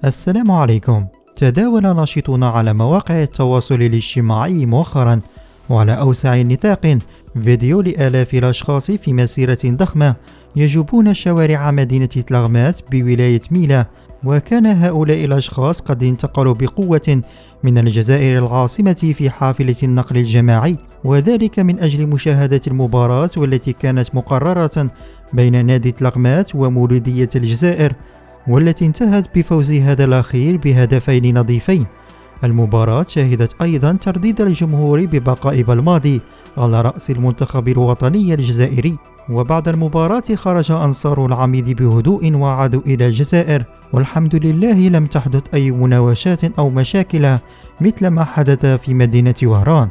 السلام عليكم. تداول ناشطون على مواقع التواصل الاجتماعي مؤخرا وعلى أوسع نطاق فيديو لآلاف الأشخاص في مسيرة ضخمة يجوبون شوارع مدينة تلغمات بولاية ميلا. وكان هؤلاء الأشخاص قد انتقلوا بقوة من الجزائر العاصمة في حافلة النقل الجماعي، وذلك من أجل مشاهدة المباراة والتي كانت مقررة بين نادي تلغمات ومولودية الجزائر، والتي انتهت بفوز هذا الأخير بهدفين نظيفين. المباراة شهدت أيضا ترديد الجمهور ببقاء بالماضي على رأس المنتخب الوطني الجزائري. وبعد المباراة خرج أنصار العميد بهدوء وعادوا إلى الجزائر، والحمد لله لم تحدث أي مناوشات أو مشاكل مثل ما حدث في مدينة وهران.